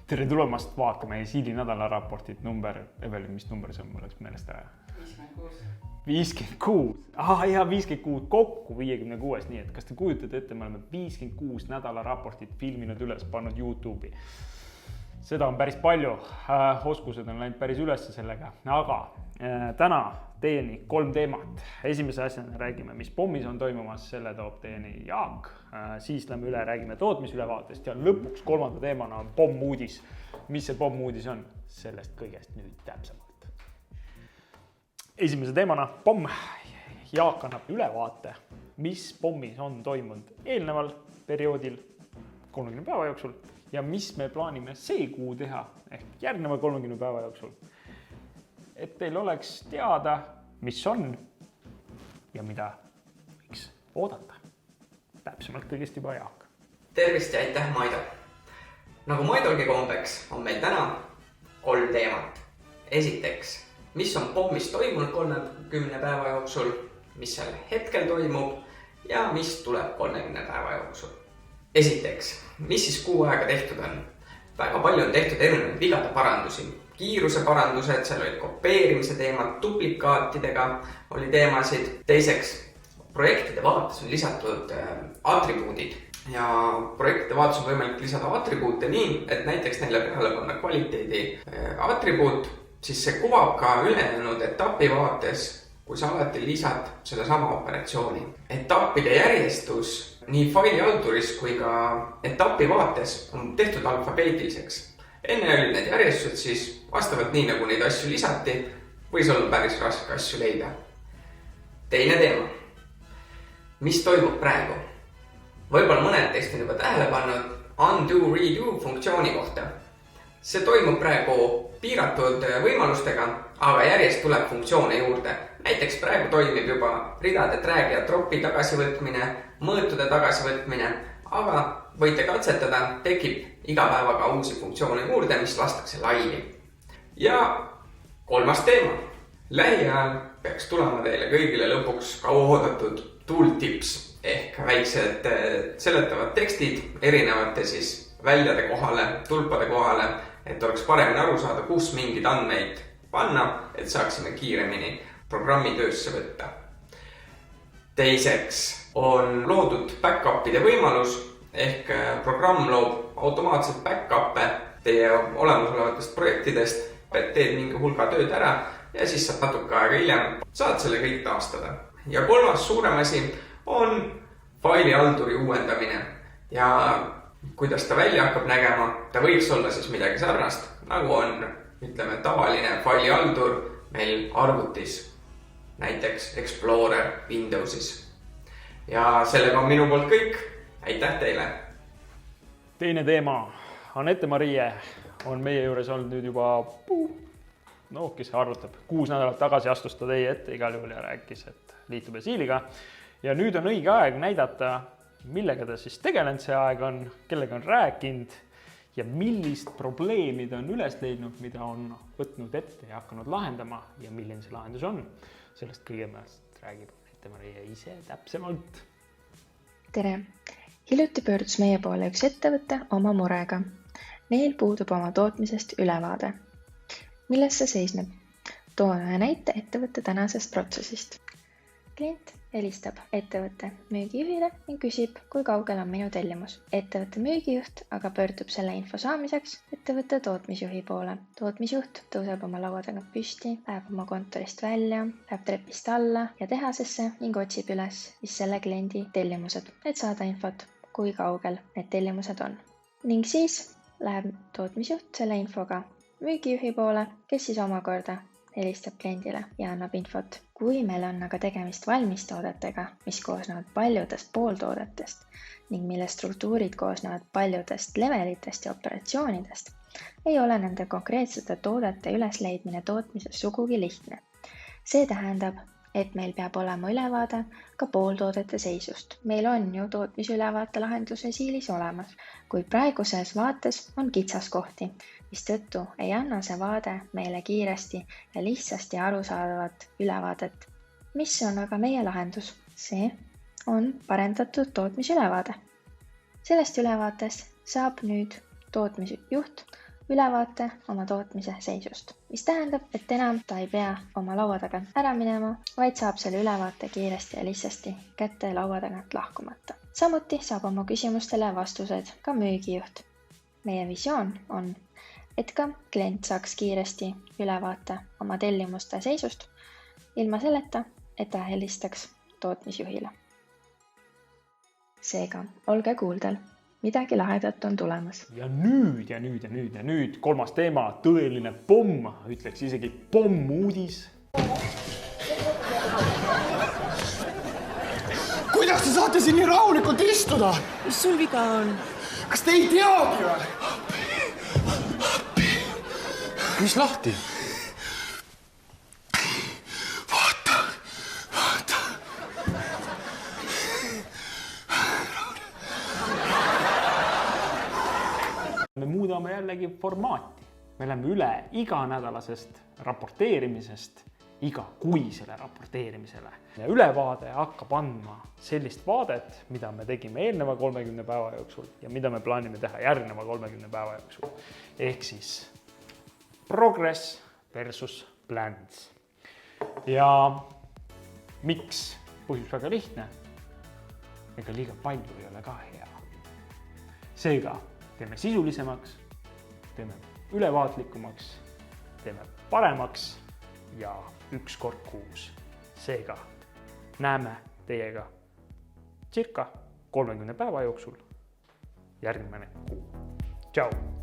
Tere tulemast vaatama Siili nädala raportit number, Evelin, mis number see on, mul läks meelest ära? 56. Jaa, 56 kokku 56, nii et kas te kujutate ette, me oleme 56 nädala raportit filminud üles, pannud YouTube'i. Seda on päris palju, oskused on läinud päris ülesse sellega, aga täna teieni 3 teemat. Esimese asjana räägime, mis pommis on toimumas, selle toob teieni Jaak. Siis lähme üle, räägime tootmisülevaatest ja lõpuks 3. teemana on pommuudis. Mis see pommuudis on? Sellest kõigest nüüd täpsemalt. Esimese teemana pomm. Jaak annab ülevaate, mis pommis on toimunud eelneval perioodil 30 päeva jooksul ja mis me plaanime see kuu teha ehk järgneva 30 päeva jooksul. Et teil oleks teada, mis on ja mida võiks oodata. Täpsemalt kõigest juba Jaak. Tervist ja aitäh, Maido. Nagu Maidolgi kombeks on meil täna 3 teemat. Esiteks, mis on pommis toimunud 30 päeva jooksul, mis seal hetkel toimub ja mis tuleb 30 päeva jooksul. Esiteks, mis siis kuu aega tehtud on? Väga palju on tehtud erinevaid vigade parandusi. Kiiruse parandused, seal olid kopeerimise teemad, duplikaatidega oli teemasid. Teiseks, projektide vaates on lisatud atribuudid ja projektide vaates on võimalik lisada atribuute nii, et näiteks neile peale panna kvaliteedi atribuut, siis see kuvab ka ülejäänud etapi vaates, kui sa alati lisad selle sama operatsiooni. Etappide järjestus nii failihalduris kui ka etapi vaates on tehtud alfabeetiliseks. Enne olid need järjestused siis vastavalt nii, nagu neid asju lisati, võis olla päris raske asju leida. Teine teema. Mis toimub praegu? Võib-olla mõned teist on juba tähele pannud undo-redo funktsiooni kohta. See toimub praegu piiratud võimalustega, aga järjest tuleb funktsioone juurde. Näiteks praegu toimib juba ridade drag ja dropi tagasivõtmine, mõõtude tagasivõtmine, aga võite katsetada, tekib iga päevaga uusi funktsioone juurde, mis lastakse laivi. Ja 3. teema. Lähiajal peaks tulema teile kõigile lõpuks kauaoodatud tooltips ehk väiksed seletavad tekstid erinevate siis väljade kohale, tulpade kohale, et oleks paremini aru saada, kus mingid andmeid panna, et saaksime kiiremini programmi töösse võtta. Teiseks on loodud backupide võimalus ehk programm loob automaatselt backup'e teie olemasolevatest projektidest, et teed mingi hulga tööd ära ja siis saad natuke aega hiljem saad selle kõik taastada. Ja 3. suurem asi on failihalduri uuendamine ja kuidas ta välja hakkab nägema, ta võiks olla siis midagi sarnast, nagu on, ütleme, tavaline failihaldur meil arvutis, näiteks Explorer Windowsis. Ja sellega on minu poolt kõik. Aitäh teile! Teine teema. Anette-Marie on meie juures olnud nüüd juba, kes arvutab, 6 nädalat tagasi astus ta teie ette igal juhul ja rääkis, et liitub Siiliga. Ja nüüd on õige aeg näidata, millega ta siis tegelenud see aeg on, kellega on rääkinud ja millist probleemi ta on üles leidnud, mida on võtnud ette ja hakanud lahendama ja milline see lahendus on. Sellest kõigepealt räägib Anette-Marie ise täpsemalt. Tere! Hiljuti pöördus meie poole üks ettevõte oma murega. Neil puudub oma tootmisest ülevaade. Milles see seisneb? Toon ühe näite ettevõtte tänasest protsessist. Klient helistab ettevõtte müügijuhile ning küsib, kui kaugel on minu tellimus. Ettevõtte müügijuht aga pöördub selle info saamiseks ettevõtte tootmisjuhi poole. Tootmisjuht tõuseb oma laua tagant püsti, läheb oma kontorist välja, läheb trepist alla ja tehasesse ning otsib üles selle kliendi tellimused, et saada infot, kui kaugel need tellimused on. Ning siis läheb tootmisjuht selle infoga müügijuhi poole, kes siis omakorda helistab kliendile ja annab infot. Kui meil on aga tegemist valmistoodetega, mis koosnevad paljudest pooltoodetest ning mille struktuurid koosnevad paljudest levelitest ja operatsioonidest, ei ole nende konkreetsete toodete ülesleidmine tootmises sugugi lihtne. See tähendab, et meil peab olema ülevaade ka pooltoodete seisust. Meil on ju tootmisülevaate lahenduse Siilis olemas, kuid praeguses vaates on kitsaskohti, mistõttu ei anna see vaade meile kiiresti ja lihtsasti arusaadavat ülevaadet. Mis on aga meie lahendus? See on parendatud tootmisülevaade. Sellest ülevaatest saab nüüd tootmisjuht ülevaate oma tootmise seisust, mis tähendab, et enam ta ei pea oma laua tagant ära minema, vaid saab selle ülevaate kiiresti ja lihtsasti kätte laua tagant lahkumata. Samuti saab oma küsimustele vastused ka müügijuht. Meie visioon on, et ka klient saaks kiiresti ülevaate oma tellimuste seisust, ilma selleta, et ta helistaks tootmisjuhile. Seega, olge kuuldel, midagi lahedat on tulemas. Ja nüüd kolmas teema, tõeline pomm, ütleks isegi pommuudis. Kuidas te saate siin nii rahulikult istuda? Mis sul viga on? Kas te ei teagi või? Mis lahti? Vaata. Me muudame jällegi formaati. Me läheme üle iganädalasest raporteerimisest igakuisele raporteerimisele. Ja ülevaade hakkab andma sellist vaadet, mida me tegime eelneva 30 päeva jooksul ja mida me plaanime teha järgneva 30 päeva jooksul. Ehk siis progress versus plans. Ja miks? Põhjus väga lihtne. Ega liiga palju ei ole ka hea. Seega teeme sisulisemaks, teeme ülevaatlikumaks, teeme paremaks ja 1 kord kuus. Seega näeme teiega circa 30 päeva jooksul järgmine kuu. Tšau!